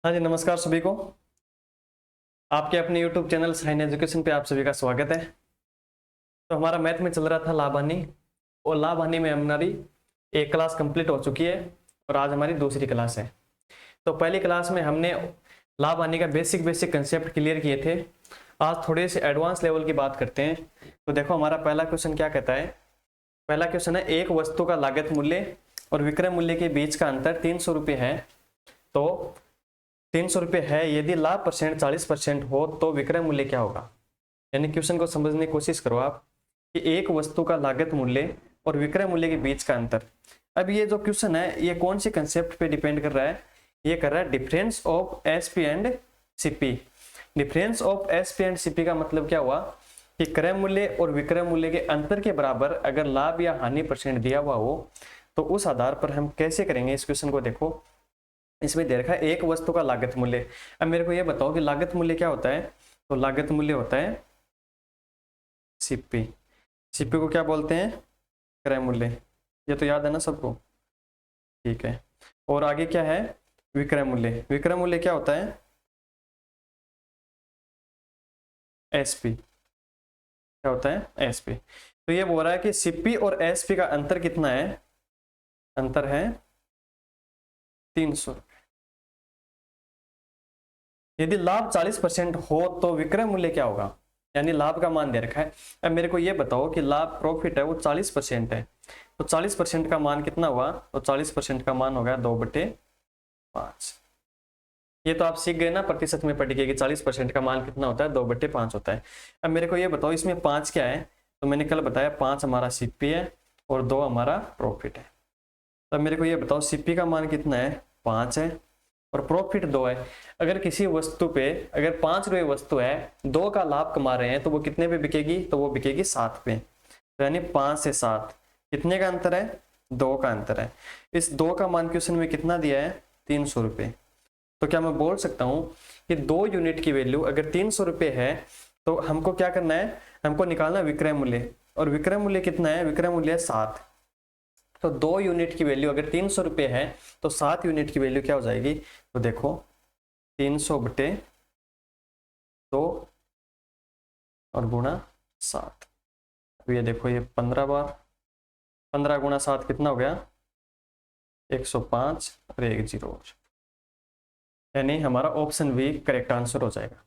हाँ जी, नमस्कार सभी को। आपके अपने YouTube चैनल साइन एजुकेशन पे आप सभी का स्वागत है। तो हमारा मैथ में चल रहा था लाभ हानि, और लाभ हानि में हमारी एक क्लास कंप्लीट हो चुकी है और आज हमारी दूसरी क्लास है। तो पहली क्लास में हमने लाभ हानि का बेसिक कंसेप्ट क्लियर किए थे। आज थोड़े से एडवांस लेवल की बात करते हैं। तो देखो हमारा पहला क्वेश्चन क्या कहता है। पहला क्वेश्चन है, एक वस्तु का लागत मूल्य और विक्रय मूल्य के बीच का अंतर 300 रुपये है। तो 300 रुपये है, यदि लाभ परसेंट 40% हो तो विक्रय मूल्य क्या होगा। यानी क्वेश्चन को समझने की कोशिश करो आप कि एक वस्तु का लागत मूल्य और विक्रय मूल्य के बीच का अंतर। अब ये जो क्वेश्चन है ये कौन सी कंसेप्ट पे डिपेंड कर रहा है, ये कर रहा है difference of SP and CP. Difference of SP and CP का मतलब क्या हुआ कि क्रय मूल्य और विक्रय मूल्य के अंतर के बराबर अगर लाभ या हानि परसेंट दिया हुआ हो तो उस आधार पर हम कैसे करेंगे इस क्वेश्चन को। देखो इसमें दे रखा है एक वस्तु का लागत मूल्य। अब मेरे को ये बताओ कि लागत मूल्य क्या होता है। तो लागत मूल्य होता है सीपी। सीपी को क्या बोलते हैं, क्रय मूल्य। ये तो याद है ना सबको, ठीक है। और आगे क्या है, विक्रय मूल्य। विक्रय मूल्य क्या होता है, एसपी। क्या होता है, एसपी। तो ये बोल रहा है कि सीपी और एसपी का अंतर कितना है, अंतर है 300। यदि लाभ 40% हो तो विक्रय मूल्य क्या होगा, यानी लाभ का मान दे रखा है। अब मेरे को ये बताओ कि लाभ प्रॉफिट है वो 40% है, तो 40% का मान कितना हुआ। तो 40% का मान हो गया 2/5। ये तो आप सीख गए ना, प्रतिशत में पढ़ के कि 40% का मान कितना होता है, 2/5 होता है। अब मेरे को ये बताओ इसमें 5 क्या है। तो मैंने कल बताया 5 हमारा सीपी है और 2 हमारा प्रॉफिट है। तब मेरे को ये बताओ सीपी का मान कितना है, 5 है और प्रॉफिट 2 है। अगर किसी वस्तु पे अगर 5 रुपये वस्तु है, 2 का लाभ कमा रहे हैं तो वो कितने पे बिकेगी, तो वो बिकेगी 7 पे। तो यानी 5 से 7 कितने का अंतर है, 2 का अंतर है। इस 2 का मान क्वेश्चन में कितना दिया है, 300 रुपये। तो क्या मैं बोल सकता हूं कि 2 यूनिट की वैल्यू अगर 300 रुपये है तो हमको क्या करना है, हमको निकालना विक्रय मूल्य। और विक्रय मूल्य कितना है, विक्रय मूल्य है 7। तो 2 यूनिट की वैल्यू अगर 300 रुपये है तो 7 यूनिट की वैल्यू क्या हो जाएगी। तो देखो 300/2 और गुणा 7। अब ये देखो ये 15 बार, 15 गुणा 7 कितना हो गया, 105 और 1 0, यानी हमारा ऑप्शन बी करेक्ट आंसर हो जाएगा।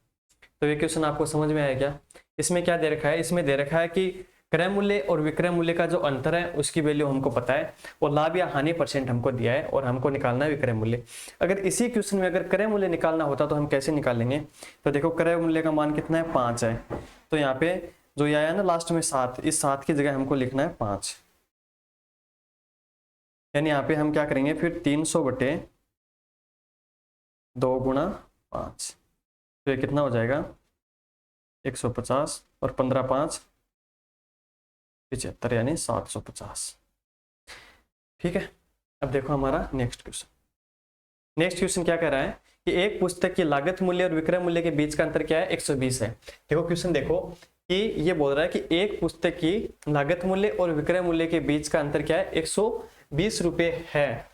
तो ये क्वेश्चन आपको समझ में आया क्या। इसमें क्या दे रखा है, इसमें दे रखा है कि क्रय मूल्य और विक्रय मूल्य का जो अंतर है उसकी वैल्यू हमको पता है और लाभ या हानि परसेंट हमको दिया है और हमको निकालना है विक्रय मूल्य। अगर इसी क्वेश्चन में अगर क्रय मूल्य निकालना होता तो हम कैसे निकालेंगे। तो देखो क्रय मूल्य का मान कितना है, 5 है। तो यहाँ पे जो ये आया ना लास्ट में 7, इस 7 की जगह हमको लिखना है 5। यानी यहाँ पे हम क्या करेंगे फिर 300/2 गुणा 5। तो ये कितना हो जाएगा 150 और 15 5 75, यानी 750। ठीक है। अब देखो हमारा नेक्स्ट क्वेश्चन। नेक्स्ट क्वेश्चन क्या कह रहा है कि एक पुस्तक की लागत मूल्य और विक्रय मूल्य के बीच का अंतर क्या है, 120 है। देखो क्वेश्चन देखो कि ये बोल रहा है कि एक पुस्तक की लागत मूल्य और विक्रय मूल्य के बीच का अंतर क्या है, 120 रुपये है।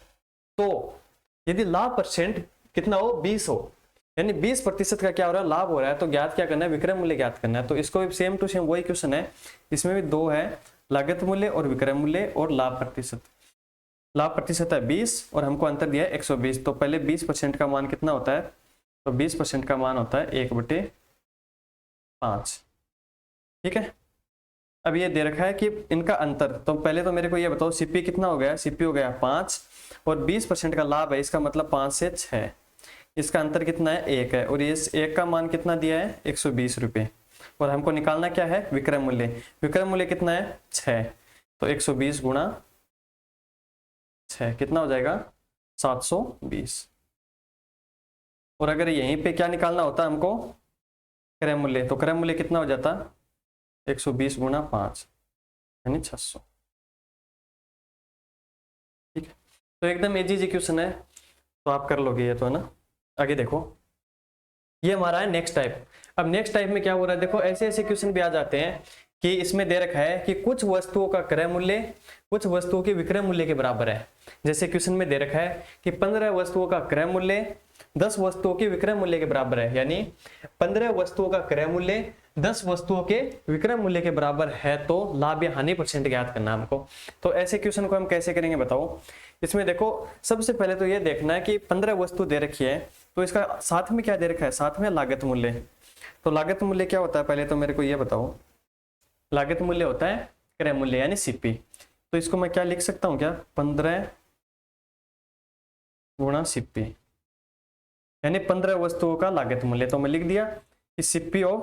तो यदि लाभ परसेंट कितना हो, 20 हो, यानी 20% का क्या हो रहा है, लाभ हो रहा है, तो ज्ञात क्या करना है, विक्रय मूल्य ज्ञात करना है। तो इसको भी सेम टू सेम वही क्वेश्चन है, इसमें भी 2 है, लागत मूल्य और विक्रय मूल्य और लाभ प्रतिशत। लाभ प्रतिशत है 20 और हमको अंतर दिया है 120। तो पहले 20% का मान कितना होता है, तो 20% का मान होता है 1/5। ठीक है। अब ये दे रखा है कि इनका अंतर, तो पहले तो मेरे को ये बताओ सीपी कितना हो गया, सीपी हो गया 5 और 20% का लाभ है, इसका मतलब 5 से 6। इसका अंतर कितना है, 1 है। और इस 1 का मान कितना दिया है, 120 रुपये। और हमको निकालना क्या है, विक्रय मूल्य। विक्रय मूल्य कितना है, 6। तो 120 गुणा 6 कितना हो जाएगा, 720। और अगर यहीं पे क्या निकालना होता हमको, क्रय मूल्य, तो क्रय मूल्य कितना हो जाता, 120 गुणा 5 यानी 600। ठीक है। तो एकदम इजी क्वेश्चन है, तो आप कर लोगे ये तो, है ना। आगे देखो ये हमारा है नेक्स्ट टाइप। अब नेक्स्ट टाइप में क्या हो रहा है, देखो ऐसे ऐसे क्वेश्चन भी आ जाते हैं कि इसमें दे रखा है कि कुछ वस्तुओं का क्रय मूल्य कुछ वस्तुओं के विक्रय मूल्य के बराबर है। जैसे क्वेश्चन में दे रखा है कि 15 वस्तुओं का क्रय मूल्य 10 वस्तुओं के विक्रय मूल्य के बराबर है, यानी 15 वस्तुओं का क्रय मूल्य 10 वस्तुओं के विक्रय मूल्य के बराबर है, तो लाभ या हानि परसेंट ज्ञात करना हमको। तो ऐसे क्वेश्चन को हम कैसे करेंगे बताओ। इसमें देखो सबसे पहले तो ये देखना है कि 15 वस्तु दे रखी है, तो इसका साथ में क्या दे रखा है, साथ में लागत मूल्य। तो लागत मूल्य क्या होता है, पहले तो मेरे को ये बताओ। लागत मूल्य होता है क्रय मूल्य यानी सीपी। तो इसको मैं क्या लिख सकता हूँ, क्या 15 गुणा सीपी, यानी 15 वस्तुओं का लागत मूल्य। तो मैं लिख दिया कि सीपी ऑफ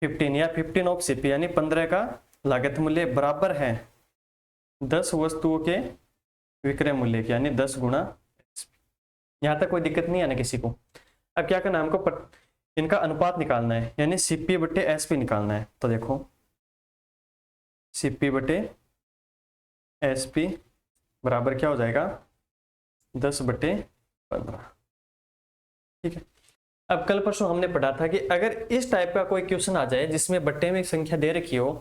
15 या 15 ऑफ सीपी, यानी 15 का लागत मूल्य बराबर है 10 वस्तुओं के विक्रय मूल्य के, यानी 10 गुणा। यहां तक कोई दिक्कत नहीं है ना किसी को। अब क्या करना है हमको, इनका अनुपात निकालना है, यानी सीपी बटे एसपी निकालना है। तो देखो सीपी बटे एसपी बराबर क्या हो जाएगा, 10 बटे 15। ठीक है। अब कल परसों हमने पढ़ा था कि अगर इस टाइप का कोई क्वेश्चन आ जाए जिसमें बट्टे में संख्या दे रखी हो,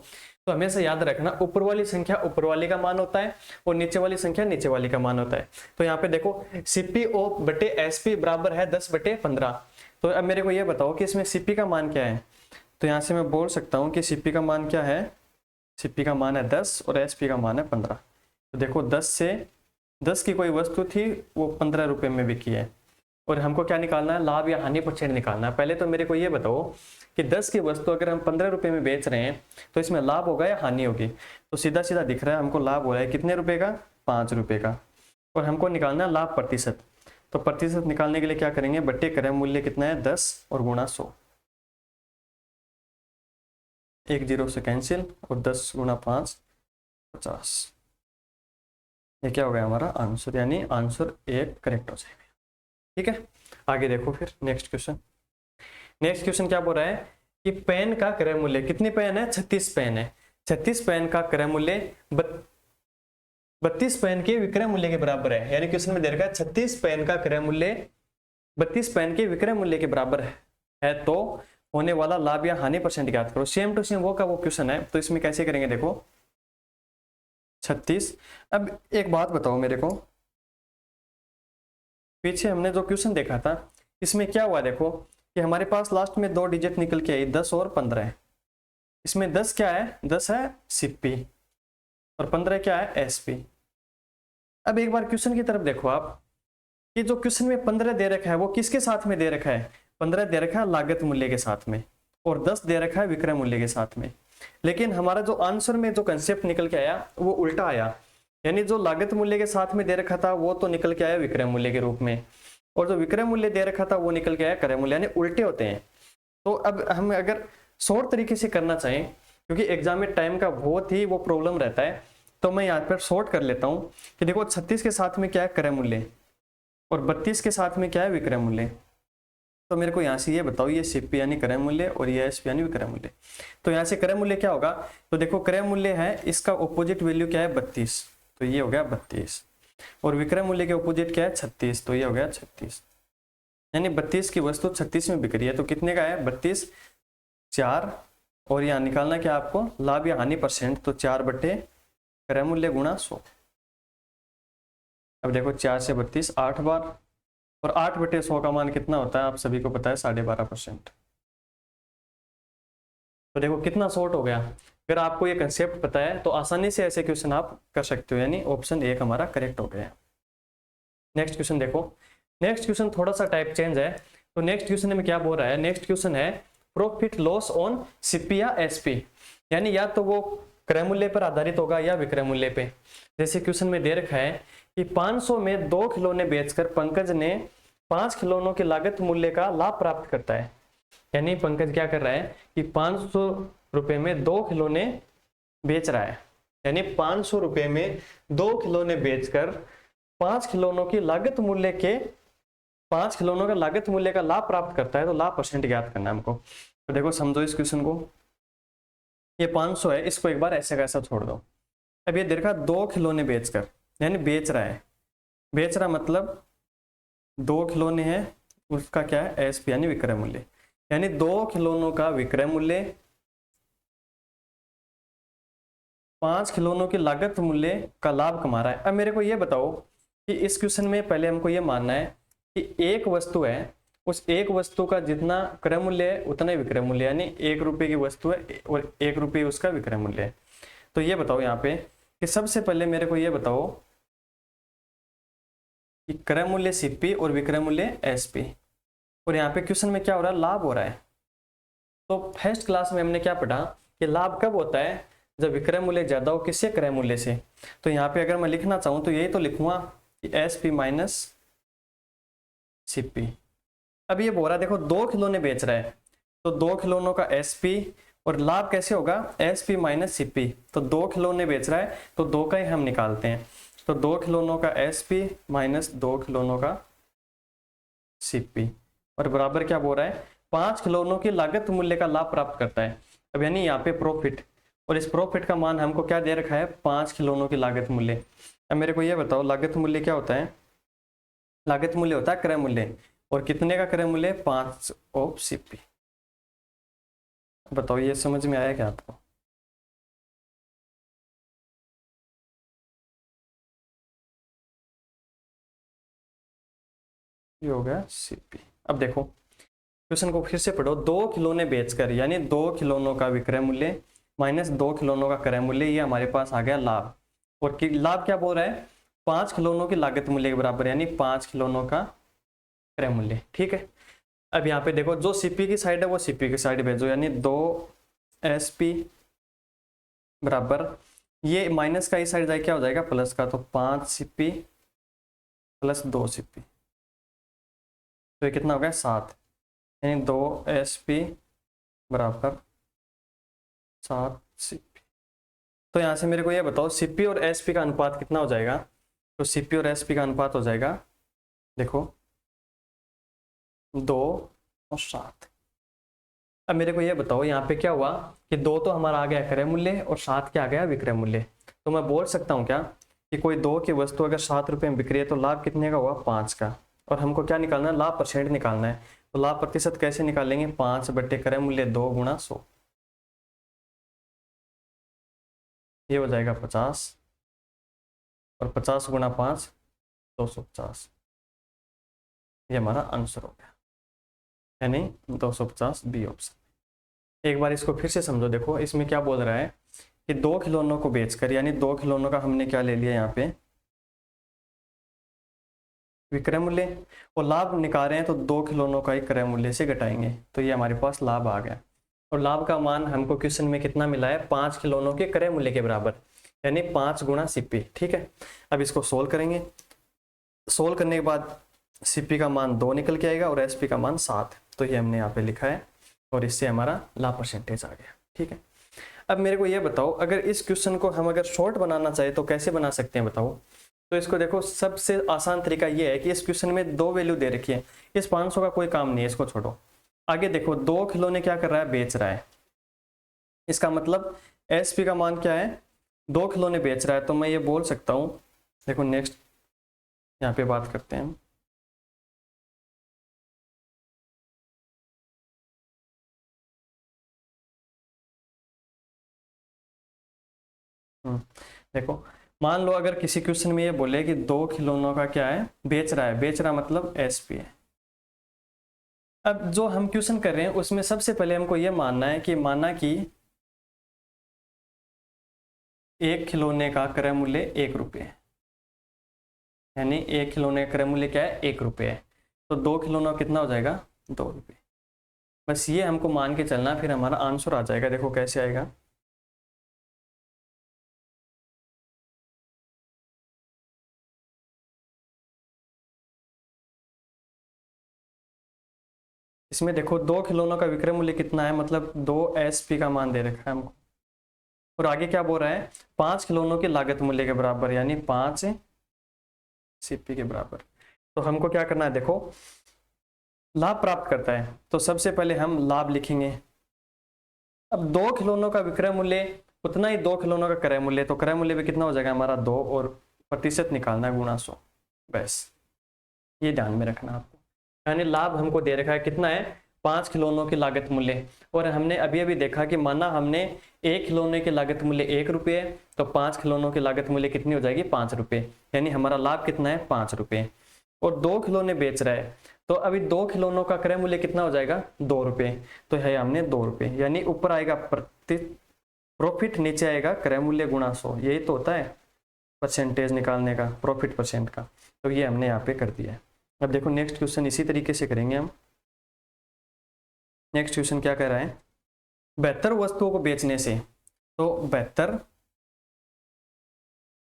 तो हमेशा याद रखना ऊपर वाली संख्या ऊपर वाली का मान होता है और नीचे वाली संख्या नीचे वाली का मान होता है। तो यहाँ पे देखो सीपी ओ बटे एसपी बराबर है 10 बटे 15। तो अब मेरे को ये बताओ कि इसमें सीपी का मान क्या है। तो यहाँ से मैं बोल सकता हूँ कि सीपी का मान क्या है, सीपी का मान है 10 और एसपी का मान है 15। तो देखो 10 की कोई वस्तु थी, वो 15 रुपए में बिकी है, और हमको क्या निकालना है, लाभ या हानि परसेंट निकालना है। पहले तो मेरे को ये बताओ कि 10 की वस्तु अगर हम 15 रुपए में बेच रहे हैं, तो इसमें लाभ होगा या हानि होगी। तो सीधा सीधा दिख रहा है हमको लाभ हो रहा है कितने रुपए का, 5 रुपए का, और हमको निकालना है लाभ प्रतिशत। तो प्रतिशत निकालने के लिए क्या करेंगे, बट्टे क्रय मूल्य कितना है 10 और गुणा 100, 1 0 से कैंसिल, और 10 गुणा 5 50। ये क्या हो गया हमारा आंसर, यानी आंसर 1 करेक्ट हो जाएगा। ठीक है, आगे देखो फिर नेक्स्ट क्वेश्चन। नेक्स्ट क्वेश्चन क्या बोल रहा है कि पेन का क्रय मूल्य, कितनी पेन है, 36 पेन है। 36 पेन का क्रय मूल्य 32 पेन के विक्रय मूल्य के बराबर है। यानी क्वेश्चन में दे रखा है 36 पेन का क्रय मूल्य 32 पेन के विक्रय मूल्य के बराबर है, तो होने वाला लाभ या हानि परसेंट ज्ञात करो। सेम टू सेम वो का वो क्वेश्चन है। तो इसमें कैसे करेंगे, देखो 36। अब एक बात बताओ मेरे को, पीछे हमने जो क्वेश्चन देखा था इसमें क्या हुआ, देखो कि हमारे पास लास्ट में 2 डिजिट निकल के आई, 10 और 15 है। इसमें 10 क्या है, 10 है सीपी और 15 क्या है एसपी। अब एक बार क्वेश्चन की तरफ देखो आप, कि जो क्वेश्चन में 15 दे रखा है वो किसके साथ में दे रखा है, 15 दे रखा है लागत मूल्य के साथ में, और 10 दे रखा है विक्रय मूल्य के साथ में। लेकिन हमारा जो आंसर में जो कंसेप्ट निकल के आया वो उल्टा आया, यानी जो लागत मूल्य के साथ में दे रखा था वो तो निकल के आया विक्रय मूल्य के रूप में, और जो विक्रय मूल्य दे रखा था वो निकल के आया क्रय मूल्य, यानी उल्टे होते हैं। तो अब हम अगर शॉर्ट तरीके से करना चाहें, क्योंकि एग्जाम में टाइम का बहुत ही वो प्रॉब्लम रहता है, तो मैं यहाँ पर शॉर्ट कर लेता हूँ कि देखो 36 के साथ में क्या है क्रय मूल्य, और 32 के साथ में क्या है विक्रय मूल्य। तो मेरे को यहाँ से ये बताओ, ये सीपी यानी क्रय मूल्य और ये एसपी यानी विक्रय मूल्य। तो यहाँ से क्रय मूल्य क्या होगा, तो देखो क्रय मूल्य है, इसका ऑपोजिट वैल्यू क्या है 32, तो ये हो गया 32, और विक्रय मूल्य के ऑपोजिट क्या है 36, तो ये हो गया 36। यानी 32 की वस्तु 36 में बिक रही है, तो कितने का है 32 4, और यहाँ निकालना क्या आपको लाभ या हानि परसेंट, तो 4 बटे क्रय मूल्य गुणा 100। अब देखो 4 से 32 8 बार, और 8 बटे 100 का मान कितना होता है आप सभी को पता है 12.5%। तो देखो कितना शॉर्ट हो गया। अगर आपको ये कंसेप्ट पता है तो आसानी से ऐसे क्वेश्चन आप कर सकते हो, यानी ऑप्शन 1 हमारा करेक्ट हो गया। नेक्स्ट क्वेश्चन देखो, नेक्स्ट क्वेश्चन थोड़ा सा टाइप चेंज है। तो नेक्स्ट क्वेश्चन में क्या बोल रहा है, नेक्स्ट क्वेश्चन है प्रॉफिट लॉस ऑन सीपी या एसपी, यानी या तो वो क्रय मूल्य पर आधारित होगा या विक्रय मूल्य पे। जैसे क्वेश्चन में दे रखा है कि 500 में 2 खिलौने बेचकर पंकज ने 5 खिलौनों के लागत मूल्य का लाभ प्राप्त करता है। यानी पंकज क्या कर रहा है कि 500 रुपए में 2 खिलौने बेच रहा है, यानी 500 रुपए में 2 खिलौने बेचकर 5 खिलौनों की लागत मूल्य के 5 खिलौनों का लागत मूल्य का लाभ प्राप्त करता है। तो लाभ परसेंट ज्ञात करना है हमको। तो देखो समझो इस क्वेश्चन को, ये 500 है, इसको एक बार ऐसे का ऐसा छोड़ दो। अब ये देखा 2 खिलौने बेचकर, यानी बेच रहा है, बेच रहा मतलब 2 खिलौने हैं, उसका क्या है एसपी यानी विक्रय मूल्य, यानी 2 खिलौनों का विक्रय मूल्य 5 खिलौनों की लागत मूल्य का लाभ कमा रहा है। अब मेरे को ये बताओ कि इस क्वेश्चन में पहले हमको ये मानना है कि एक वस्तु है, उस एक वस्तु का जितना क्रय मूल्य है उतना ही विक्रय मूल्य, यानी 1 रुपए की वस्तु है और 1 रुपये उसका विक्रय मूल्य है। तो ये बताओ यहाँ पे कि सबसे पहले मेरे को ये बताओ कि क्रय मूल्य सीपी और विक्रय मूल्य एसपी, और यहाँ पे क्वेश्चन में क्या हो रहा है, लाभ हो रहा है। तो फर्स्ट क्लास में हमने क्या पढ़ा कि लाभ कब होता है, जब विक्रय मूल्य ज्यादा हो किससे, क्रय मूल्य से। तो यहाँ पे अगर मैं लिखना चाहूं तो यही तो लिखूंगा कि एसपी माइनस सीपी। अब ये बोल रहा है देखो 2 खिलौने बेच रहा है, तो 2 खिलौनों का एसपी और लाभ कैसे होगा, एसपी माइनस सीपी। तो 2 खिलौने बेच रहा है तो 2 का ही हम निकालते हैं, तो 2 खिलौनों का एसपी माइनस 2 खिलौनों का सीपी, और बराबर क्या बोल रहा है, 5 खिलौनों की लागत मूल्य का लाभ प्राप्त करता है। अब यानी यहाँ पे प्रॉफिट, और इस प्रॉफिट का मान हमको क्या दे रखा है, 5 खिलौनों की लागत मूल्य। अब मेरे को ये बताओ लागत मूल्य क्या होता है, लागत मूल्य होता है क्रय मूल्य, और कितने का क्रय मूल्य, 5 ऑफ सीपी। बताओ ये समझ में आया क्या आपको। ये हो गया सीपी। अब देखो क्वेश्चन को फिर से पढ़ो, 2 खिलौने बेचकर यानी 2 खिलौनों का विक्रय मूल्य माइनस 2 खिलौनों का क्रय मूल्य, ये हमारे पास आ गया लाभ। और लाभ क्या बोल रहा है, 5 खिलौनों की लागत मूल्य के बराबर, यानी 5 खिलौनों का क्रय मूल्य। ठीक है, अब यहाँ पे देखो जो सीपी की साइड है वो सीपी की साइड भेजो, यानी 2 एसपी बराबर, ये माइनस का इस साइड जाए क्या हो जाएगा, प्लस का, तो 5 सीपी प्लस 2 सीपी, तो ये कितना हो गया, 7, यानी 2 एसपी बराबर 7 सीपी। तो यहाँ से मेरे को ये बताओ सीपी और एसपी का अनुपात कितना हो जाएगा, तो सीपी और एसपी का अनुपात हो जाएगा, देखो 2 और 7। अब मेरे को ये बताओ यहाँ पे क्या हुआ कि 2 तो हमारा आ गया क्रय मूल्य और 7 क्या आ गया, विक्रय मूल्य। तो मैं बोल सकता हूँ क्या कि कोई 2 की वस्तु अगर 7 रुपये में बिक रही है तो लाभ कितने का हुआ, 5 का, और हमको क्या निकालना है, लाभ परसेंट निकालना है। तो लाभ प्रतिशत कैसे निकालेंगे, 5 बटे क्रय मूल्य 2 गुणा 100, ये हो जाएगा 50, और 50 गुणा 5 250, ये हमारा आंसर हो गया, यानी 250 बी ऑप्शन। एक बार इसको फिर से समझो, देखो इसमें क्या बोल रहा है कि 2 खिलौनों को बेचकर, यानी 2 खिलौनों का हमने क्या ले लिया यहाँ पे, विक्रय मूल्य, और लाभ निकाल रहे हैं तो 2 खिलौनों का ही क्रय मूल्य से घटाएंगे, तो ये हमारे पास लाभ आ गया। और लाभ का मान हमको क्वेश्चन में कितना मिला है, 5 खिलौनों के क्रय मूल्य के बराबर, यानी 5 गुणा सीपी। ठीक है, अब इसको सोल्व करेंगे, सोल्व करने के बाद सीपी का मान 2 निकल के आएगा और एसपी का मान 7, तो ये हमने यहाँ पे लिखा है, और इससे हमारा लाभ परसेंटेज आ गया। ठीक है, अब मेरे को ये बताओ अगर इस क्वेश्चन को हम अगर शॉर्ट बनाना चाहे तो कैसे बना सकते हैं, बताओ। तो इसको देखो सबसे आसान तरीका ये है कि इस क्वेश्चन में 2 वैल्यू दे रखी है, इस 500 का कोई काम नहीं है, इसको छोड़ो। आगे देखो 2 खिलौने क्या कर रहा है, बेच रहा है, इसका मतलब एसपी का मान क्या है, 2 खिलौने बेच रहा है, तो मैं ये बोल सकता हूँ, देखो नेक्स्ट यहाँ पे बात करते हैं। देखो मान लो अगर किसी क्वेश्चन में ये बोले कि 2 खिलौनों का क्या है, बेच रहा है, बेच रहा मतलब एसपी है। अब जो हम क्वेश्चन कर रहे हैं उसमें सबसे पहले हमको ये मानना है कि माना कि एक खिलौने का क्रय मूल्य 1 रुपये है, यानी एक खिलौने का क्रय मूल्य क्या है, 1 रुपये है, तो 2 खिलौना कितना हो जाएगा, 2 रुपये। बस ये हमको मान के चलना, फिर हमारा आंसर आ जाएगा। देखो कैसे आएगा, इसमें देखो 2 खिलौनों का विक्रय मूल्य कितना है, मतलब 2 एसपी का मान दे रखा है हमको, और आगे क्या बोल रहा है, 5 खिलौनों की लागत मूल्य के बराबर, यानी 5 सीपी के बराबर। तो हमको क्या करना है, देखो लाभ प्राप्त करता है तो सबसे पहले हम लाभ लिखेंगे। अब 2 खिलौनों का विक्रय मूल्य उतना ही 2 खिलौनों का क्रय मूल्य, तो क्रय मूल्य भी कितना हो जाएगा हमारा 2, और प्रतिशत निकालना है गुणा 100, बस ये ध्यान में रखना आपको। यानी लाभ हमको दे रखा है कितना है, 5 खिलौनों की लागत मूल्य, और हमने अभी अभी देखा कि माना हमने एक खिलौने की लागत मूल्य 1 रुपये, तो 5 खिलौनों की लागत मूल्य कितनी हो जाएगी 5 रुपये, यानी हमारा लाभ कितना है 5 रुपये। और 2 खिलौने बेच रहा है, तो अभी 2 खिलौनों का क्रय मूल्य कितना हो जाएगा 2 रुपये, तो है हमने 2 रुपये, यानी ऊपर आएगा प्रति प्रॉफिट, नीचे आएगा क्रय मूल्य गुणा 100, यही तो होता है परसेंटेज निकालने का, प्रॉफिट परसेंट का। तो ये हमने यहाँ पे कर दिया है। अब देखो नेक्स्ट क्वेश्चन इसी तरीके से करेंगे हम। नेक्स्ट क्वेश्चन क्या कह रहा है, बेहतर वस्तुओं को बेचने से, तो बेहतर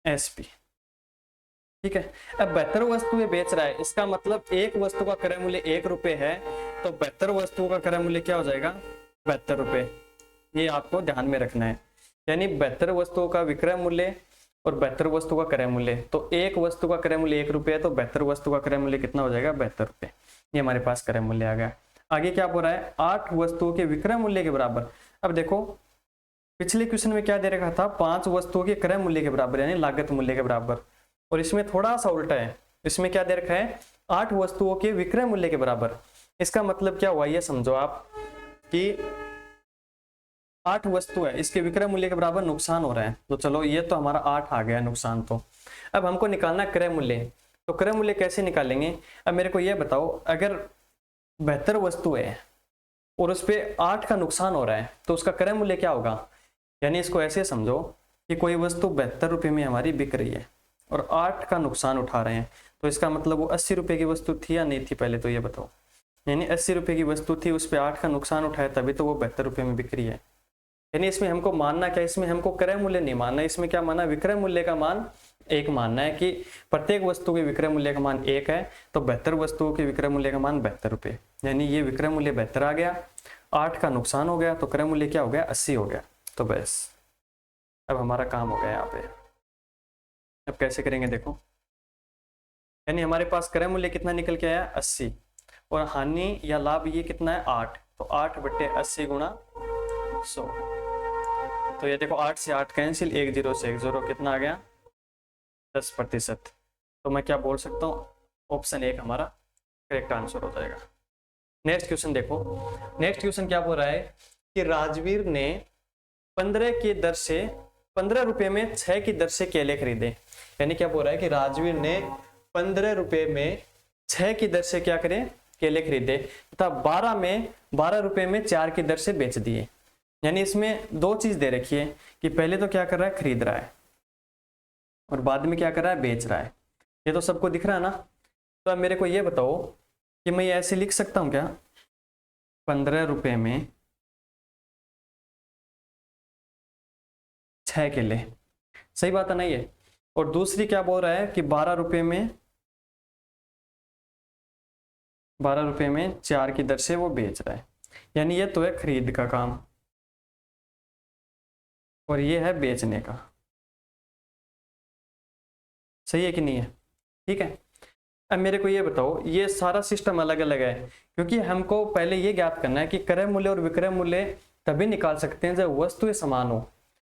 एसपी, ठीक है। अब बेहतर वस्तुएं बेच रहा है, इसका मतलब एक वस्तु का क्रय मूल्य 1 रुपये है, तो बेहतर वस्तुओं का क्रय मूल्य क्या हो जाएगा 72 रुपये, ये आपको ध्यान में रखना है। यानी बेहतर वस्तुओं का विक्रय मूल्य और बेहतर वस्तु का क्रय मूल्य, तो एक वस्तु का क्रय मूल्य 1 रुपये है, तो बेहतर वस्तु का क्रय मूल्य कितना हो जाएगा 72 रुपये, ये हमारे पास क्रय मूल्य आ गया। आगे क्या बोल रहा है, 8 वस्तुओं के विक्रय मूल्य के बराबर। अब देखो पिछले क्वेश्चन में क्या दे रखा था, 5 वस्तुओं के क्रय मूल्य के बराबर यानी लागत मूल्य के बराबर, और इसमें थोड़ा सा उल्टा है, इसमें क्या दे रखा है 8 वस्तुओं के विक्रय मूल्य के बराबर। इसका मतलब क्या हुआ ये समझो आप कि 8 वस्तु है, इसके विक्रय मूल्य के बराबर नुकसान हो रहा है, तो चलो ये तो हमारा 8 आ गया नुकसान। तो अब हमको निकालना है क्रय मूल्य, तो क्रय मूल्य कैसे निकालेंगे। अब मेरे को ये बताओ, अगर बेहतर वस्तु है और उस पर 8 का नुकसान हो रहा है, तो उसका क्रय मूल्य क्या होगा। यानी इसको ऐसे समझो कि कोई वस्तु 72 रुपये में हमारी बिक रही है और 8 का नुकसान उठा रहे हैं, तो इसका मतलब वो 80 रुपये की वस्तु थी या नहीं थी, पहले तो ये बताओ। यानी 80 रुपये की वस्तु थी, उस पर 8 का नुकसान उठाया, तभी तो वो 72 रुपये में बिक रही है। यानी इसमें हमको मानना क्या, इसमें हमको क्रय मूल्य नहीं मानना, इसमें क्या मानना विक्रय मूल्य का मान 1 मानना है, कि प्रत्येक वस्तु के विक्रय मूल्य का मान 1 है, तो बेहतर वस्तुओं के विक्रय मूल्य का मान 72 रुपये, यानी ये विक्रय मूल्य 72 आ गया, 8 का नुकसान हो गया, तो क्रय मूल्य क्या हो गया 80 हो गया। तो बस अब हमारा काम हो गया यहाँ पे। अब कैसे करेंगे देखो, यानी हमारे पास क्रय मूल्य कितना निकल के आया 80, और हानि या लाभ ये कितना है 8, तो 8/80 गुणा 100, तो ये देखो 8 से 8 कैंसिल, 1 0 से 1 0, कितना आ गया 10%। तो मैं क्या बोल सकता हूँ, ऑप्शन 1 हमारा करेक्ट आंसर हो जाएगा। नेक्स्ट क्वेश्चन देखो, नेक्स्ट क्वेश्चन क्या बोल रहा है कि राजवीर ने 15 रुपए में 6 की दर से केले खरीदे। यानी क्या बोल रहा है कि राजवीर ने 15 रुपए में 6 की दर से क्या करें केले खरीदे, तथा 12 रुपए में 4 की दर से बेच दिए। यानी इसमें दो चीज दे रखी है कि पहले तो क्या कर रहा है खरीद रहा है, और बाद में क्या कर रहा है बेच रहा है। ये तो सबको दिख रहा है ना। तो अब मेरे को ये बताओ कि मैं ये ऐसे लिख सकता हूं क्या, 15 रुपए में 6 केले, सही बात है ना ये। और दूसरी क्या बोल रहा है कि 12 रुपए में 4 की दर से वो बेच रहा है। यानी ये तो है खरीद का काम और ये है बेचने का, सही है कि नहीं है, ठीक है। अब मेरे को ये बताओ, ये सारा सिस्टम अलग अलग है, क्योंकि हमको पहले ये ज्ञात करना है कि क्रय मूल्य और विक्रय मूल्य तभी निकाल सकते हैं जब वस्तुएं समान हो।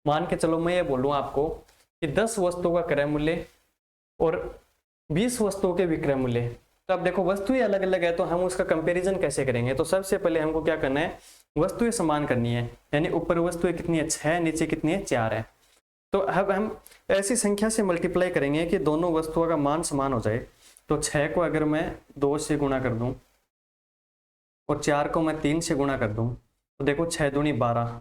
मान के चलो मैं ये बोलूँ आपको कि 10 वस्तुओं का क्रय मूल्य और 20 वस्तुओं के विक्रय मूल्य, तो अब देखो वस्तुएं अलग अलग है, तो हम उसका कंपैरिजन कैसे करेंगे। तो सबसे पहले हमको क्या करना है, वस्तुएं समान करनी है। यानी ऊपर वस्तुएं कितनी है 6, नीचे कितनी है 4 है। तो अब हम ऐसी संख्या से मल्टीप्लाई करेंगे कि दोनों वस्तुओं का मान समान हो जाए। तो 6 को अगर मैं 2 से गुणा कर दूं और 4 को मैं 3 से गुणा कर दूं, तो देखो 6 दूनी 12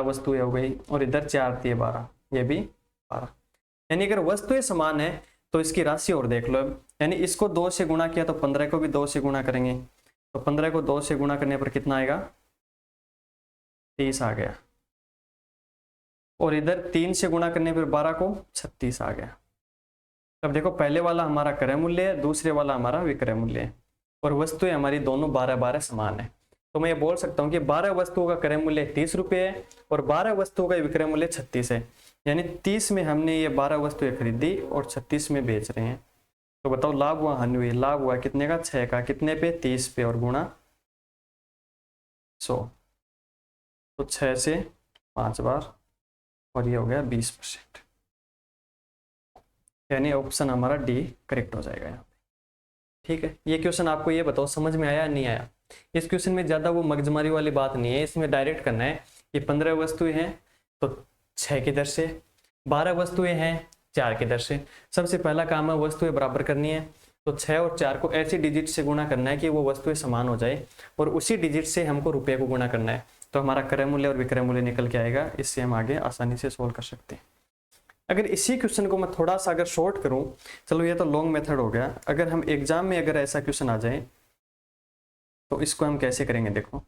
वस्तुएं हो गई, और इधर 4 थी 12, ये भी 12। यानी अगर वस्तुएं समान है तो इसकी राशि और देख लो। यानी इसको 2 से गुणा किया तो 15 को भी 2 से गुणा करेंगे, तो 15 को 2 से गुणा करने पर कितना आएगा 30 आ गया, और इधर 3 से गुणा करने पर 12 को 36 आ गया। अब देखो पहले वाला हमारा क्रय मूल्य है, दूसरे वाला हमारा विक्रय मूल्य है, और वस्तुएं हमारी दोनों 12 समान है। तो मैं ये बोल सकता हूँ कि 12 वस्तुओं का क्रय मूल्य 30 रुपये है और 12 वस्तुओं का विक्रय मूल्य 36 है। यानी 30 में हमने ये 12 वस्तुएं खरीदी और 36 में बेच रहे हैं। तो बताओ लाभ हुआ हानि हुई, लाभ हुआ कितने का 6 का, कितने पे 30 पे, और गुणा 100, तो 6 से 5 बार, और ये हो गया 20%। यानी ऑप्शन हमारा डी करेक्ट हो जाएगा यहाँ पे, ठीक है, ये क्वेश्चन आपको ये बताओ समझ में आया नहीं आया। इस क्वेश्चन में ज्यादा वो मगजमारी वाली बात नहीं है, इसमें डायरेक्ट करना है कि 15 वस्तुएं हैं तो 6 की दर से, 12 वस्तुएं हैं 4 की दर से। सबसे पहला काम है वस्तुएं बराबर करनी है, तो 6 और 4 को ऐसी डिजिट से गुणा करना है कि वो वस्तुएं समान हो जाए, और उसी डिजिट से हमको रुपये को गुणा करना है, तो हमारा क्रय मूल्य और विक्रय मूल्य निकल के आएगा। इससे हम आगे आसानी से सोल्व कर सकते हैं। अगर इसी क्वेश्चन को मैं थोड़ा सा अगर शॉर्ट करूं, चलो ये तो लॉन्ग मेथड हो गया, अगर हम एग्जाम में अगर ऐसा क्वेश्चन आ जाए तो इसको हम कैसे करेंगे। देखो,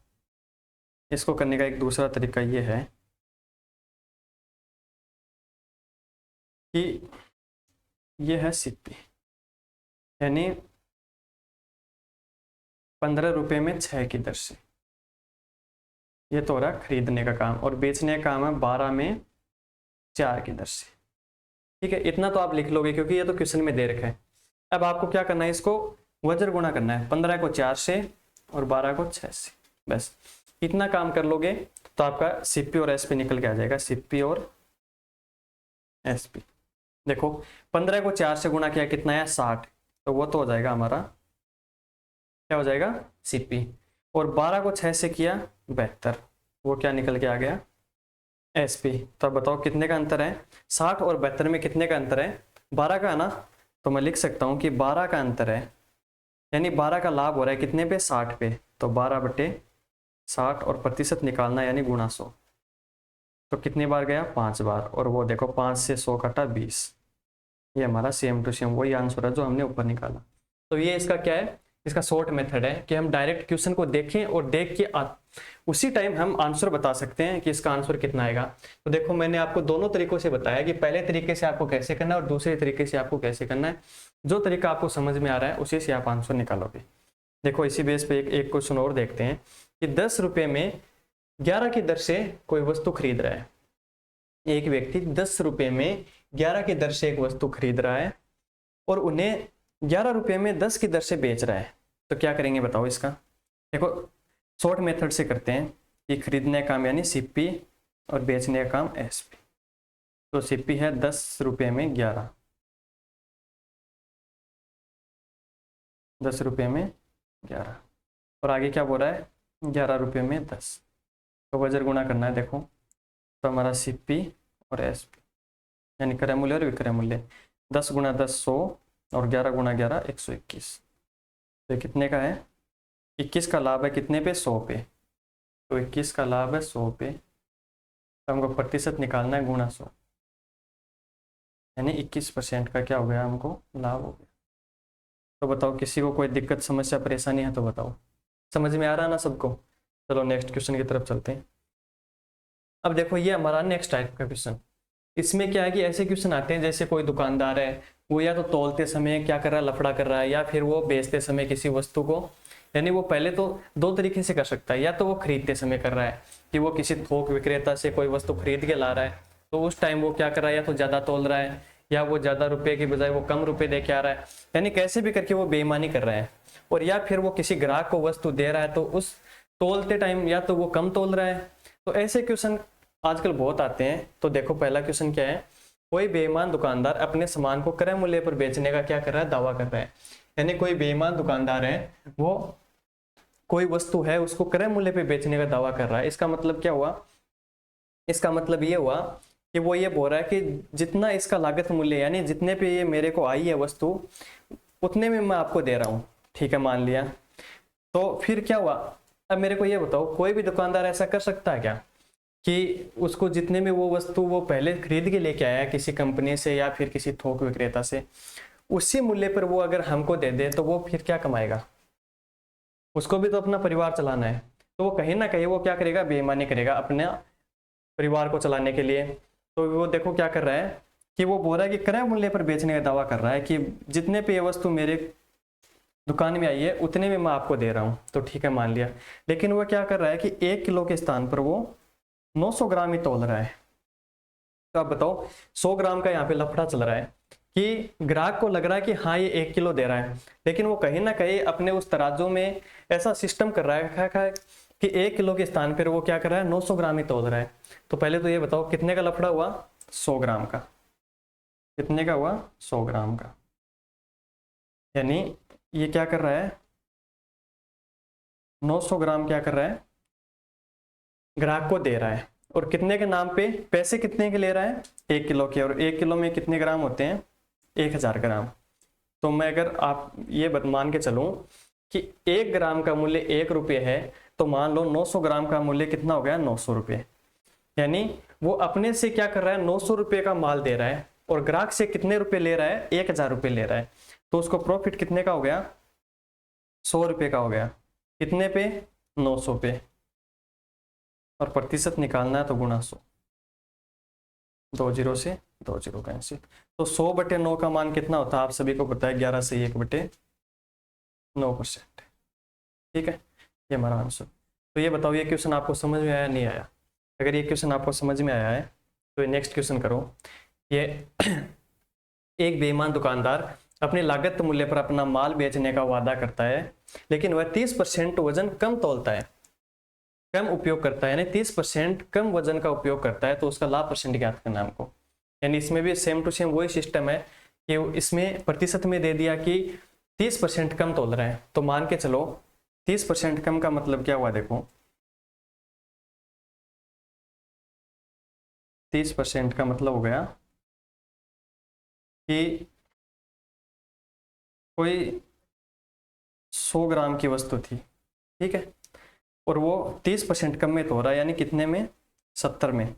इसको करने का एक दूसरा तरीका ये है कि ये है सीपी, यानी 15 रुपए में 6 की दर से, ये तो हो रहा खरीदने का काम, और बेचने का काम है 12 में 4 की दर से। ठीक है, इतना तो आप लिख लोगे क्योंकि ये तो क्वेश्चन में दे रखा है। अब आपको क्या करना है, इसको वज्र गुणा करना है, 15 को 4 से और 12 को 6 से, बस इतना काम कर लोगे तो आपका सीपी और एसपी निकल के आ जाएगा, सीपी और एसपी। देखो 15 को 4 से गुणा किया कितना है 60, तो वो तो हो जाएगा हमारा, क्या हो जाएगा सीपी, और 12 को 6 से किया 72, वो क्या निकल के आ गया एसपी। तो अब बताओ कितने का अंतर है, 60 और 72 में कितने का अंतर है, 12 का है ना, तो मैं लिख सकता हूं कि 12 का अंतर है, यानी 12 का लाभ हो रहा है कितने पे 60 पे, तो 12/60 और प्रतिशत निकालना यानी गुणा 100, तो कितनी बार गया 5 बार, और वो देखो 5 से 100 कटा 20, ये हमारा सेम टू सेम वही आंसर है जो हमने ऊपर निकाला। तो ये इसका क्या है, इसका शॉर्ट मेथड है कि हम डायरेक्ट क्वेश्चन को देखें और देख के उसी टाइम हम आंसर बता सकते हैं कि इसका आंसर कितना आएगा। तो देखो मैंने आपको दोनों तरीकों से बताया कि पहले तरीके से आपको कैसे करना है और दूसरे तरीके से आपको कैसे करना है। जो तरीका आपको समझ में आ रहा है उसी से आप आंसर निकालोगे। देखो इसी बेस पे एक क्वेश्चन और देखते हैं कि 10 रुपये में 11 की दर से कोई वस्तु खरीद रहा है। एक व्यक्ति 10 रुपये में 11 की दर से एक वस्तु खरीद रहा है और उन्हें 11 रुपये में 10 की दर से बेच रहा है, तो क्या करेंगे बताओ इसका। देखो शॉर्ट मेथड से करते हैं कि खरीदने का काम यानी सीपी और बेचने का काम एसपी। तो सीपी है 10 रुपये में 11, 10 रुपये में 11, और आगे क्या बोल रहा है 11 रुपये में 10, तो वजर गुणा करना है। देखो तो हमारा सीपी और एसपी यानी क्रय मूल्य और विक्रय मूल्य, 10 गुणा 10 100 और 11 गुणा 11 121, तो कितने का है 21 का लाभ है कितने पे 100 पे, तो 21 का लाभ है 100 पे, तो हमको प्रतिशत निकालना है गुणा 100, यानी 21% का क्या हो गया हमको लाभ हो गया। तो बताओ किसी को कोई दिक्कत समस्या परेशानी है तो बताओ, समझ में आ रहा है ना सबको। चलो नेक्स्ट क्वेश्चन की तरफ चलते हैं। अब देखो ये हमारा नेक्स्ट टाइप का क्वेश्चन, इसमें क्या है कि ऐसे क्वेश्चन आते हैं जैसे कोई दुकानदार है वो या तो तौलते समय क्या कर रहा है लफड़ा कर रहा है, या फिर वो बेचते समय किसी वस्तु को, यानी वो पहले तो दो तरीके से कर सकता है, या तो वो खरीदते समय कर रहा है कि वो किसी थोक विक्रेता से कोई वस्तु खरीद के ला रहा है, तो उस टाइम वो क्या कर रहा है या तो ज्यादा तोल रहा है, या वो ज्यादा रुपए की बजाय वो कम रुपए दे के आ रहा है, यानी कैसे भी करके वो बेईमानी कर रहा है, और या फिर वो किसी ग्राहक को वस्तु दे रहा है तो उस तोलते टाइम या तो वो कम तोल रहा है। तो ऐसे क्वेश्चन आजकल बहुत आते हैं। तो देखो पहला क्वेश्चन क्या है, कोई बेईमान दुकानदार अपने सामान को क्रय मूल्य पर बेचने का क्या कर रहा है दावा कर रहा है, यानी कोई बेईमान दुकानदार है वो कोई वस्तु है उसको क्रय मूल्य पे बेचने का दावा कर रहा है। इसका मतलब क्या हुआ, इसका मतलब ये हुआ कि वो ये बोल रहा है कि जितना इसका लागत मूल्य यानी जितने पे ये मेरे को आई है वस्तु उतने में मैं आपको दे रहा हूँ, ठीक है मान लिया। तो फिर क्या हुआ, अब मेरे को ये बताओ कोई भी दुकानदार ऐसा कर सकता है क्या कि उसको जितने में वो वस्तु वो पहले खरीद के लेके आया किसी कंपनी से या फिर किसी थोक विक्रेता से, उसी मूल्य पर वो अगर हमको दे दे तो वो फिर क्या कमाएगा, उसको भी तो अपना परिवार चलाना है, तो वो कहीं ना कहीं वो क्या करेगा बेईमानी करेगा अपने परिवार को चलाने के लिए। तो वो देखो क्या कर रहा है कि वो बोल रहा है कि क्रय मूल्य पर बेचने का दावा कर रहा है कि जितने पे ये वस्तु मेरे दुकान में आई है उतने में मैं आपको दे रहा हूँ, तो ठीक है मान लिया। लेकिन वो क्या कर रहा है कि 1 किलो के स्थान पर वो 900 ग्राम ही तोल रहा है। तो आप बताओ 100 ग्राम का यहाँ पे लफड़ा चल रहा है कि ग्राहक को लग रहा है कि हाँ ये 1 किलो दे रहा है, लेकिन वो कहीं ना कहीं अपने उस तराजू में ऐसा सिस्टम कर रहा है कि 1 किलो के स्थान पर वो क्या कर रहा है 900 ग्राम ही तोल रहा है। तो पहले तो ये बताओ कितने का लफड़ा हुआ 100 ग्राम का, कितने का हुआ 100 ग्राम का, यानी ये क्या कर रहा है, 900 ग्राम क्या कर रहा है, ग्राहक को दे रहा है, और कितने के नाम पे, पैसे कितने के ले रहा है, 1 किलो के, और 1 किलो में कितने ग्राम होते हैं, 1000 ग्राम। तो मैं अगर आप ये मान के चलूं कि 1 ग्राम का मूल्य 1 रुपये है, तो मान लो 900 ग्राम का मूल्य कितना हो गया, 900 रुपये। यानी वो अपने से क्या कर रहा है, 900 रुपये का माल दे रहा है, और ग्राहक से कितने रुपए ले रहा है, 1000 रुपये ले रहा है। तो उसको प्रॉफिट कितने का हो गया, 100 रुपये का हो गया। कितने पे, 900 पे, और प्रतिशत निकालना है तो गुणा 100, 2 जीरो से 2 जीरो कैंसिल। तो 100/9 का मान कितना होता है, आप सभी को पता है, 11 से 1/9%। ठीक है, ये हमारा आंसर। तो ये बताओ, ये क्वेश्चन आपको समझ में आया नहीं आया? अगर ये क्वेश्चन आपको समझ में आया है तो ये नेक्स्ट क्वेश्चन करो। ये एक बेईमान दुकानदार अपनी लागत मूल्य पर अपना माल बेचने का वादा करता है, लेकिन वह 30% वजन कम तौलता है, कम उपयोग करता है, यानी 30% कम वजन का उपयोग करता है, तो उसका लाभ परसेंट ज्ञात करना है हमको। यानी इसमें भी सेम टू सेम वही सिस्टम है कि इसमें प्रतिशत में दे दिया कि 30% कम तोल रहे हैं, तो मान के चलो 30% कम का मतलब क्या हुआ, देखो 30% का मतलब हो गया कि कोई 100 ग्राम की वस्तु थी, ठीक है, और वो 30% कम में तो हो रहा है, यानी कितने में, 70 में।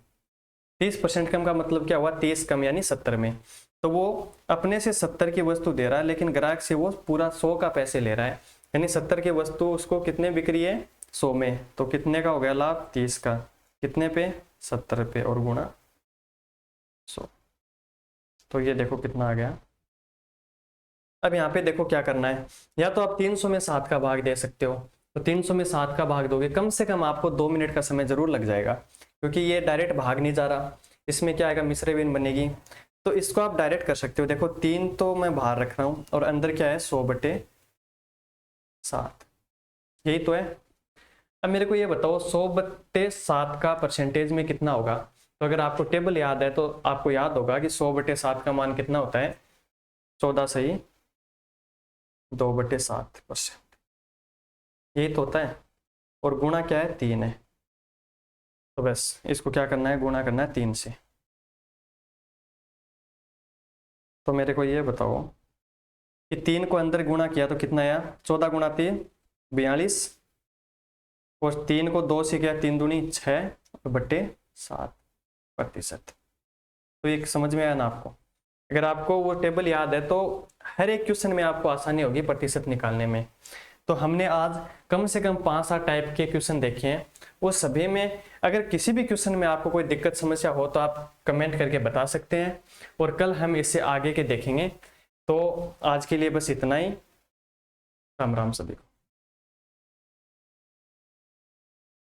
30% कम का मतलब क्या हुआ, 30 कम यानी 70 में। तो वो अपने से 70 की वस्तु दे रहा है, लेकिन ग्राहक से वो पूरा 100 का पैसे ले रहा है, यानी 70 की वस्तु उसको कितने बिक रही है, 100 में। तो कितने का हो गया लाभ, 30 का, कितने पे, 70 पे, और गुणा 100। तो ये देखो कितना आ गया। अब यहाँ पे देखो क्या करना है, या तो आप 300 में 7 का भाग दे सकते हो, तो 300 में 7 का भाग दोगे, कम से कम आपको 2 मिनट का समय जरूर लग जाएगा, क्योंकि ये डायरेक्ट भाग नहीं जा रहा, इसमें क्या आएगा, मिश्र भिन्न बनेगी। तो इसको आप डायरेक्ट कर सकते हो। देखो 3 तो मैं बाहर रख रहा हूँ, और अंदर क्या है, 100/7, यही तो है। अब मेरे को ये बताओ 100/7 का परसेंटेज में कितना होगा। तो अगर आपको टेबल याद है तो आपको याद होगा कि 100/7 का मान कितना होता है, 14 सही 2/7%, यही तो होता है। और गुणा क्या है, 3 है। तो बस इसको क्या करना है, गुणा करना है 3 से। तो मेरे को ये बताओ कि 3 को अंदर गुणा किया तो कितना आया, 14 गुणा 3 42, और 3 को 2 से किया, 3 दूनी 6/7%। तो ये समझ में आया ना आपको? अगर आपको वो टेबल याद है तो हर एक क्वेश्चन में आपको आसानी होगी प्रतिशत निकालने में। तो हमने आज कम से कम 5-7 टाइप के क्वेश्चन देखे हैं, वो सभी में अगर किसी भी क्वेश्चन में आपको कोई दिक्कत समस्या हो तो आप कमेंट करके बता सकते हैं, और कल हम इससे आगे के देखेंगे। तो आज के लिए बस इतना ही। राम राम सभी को।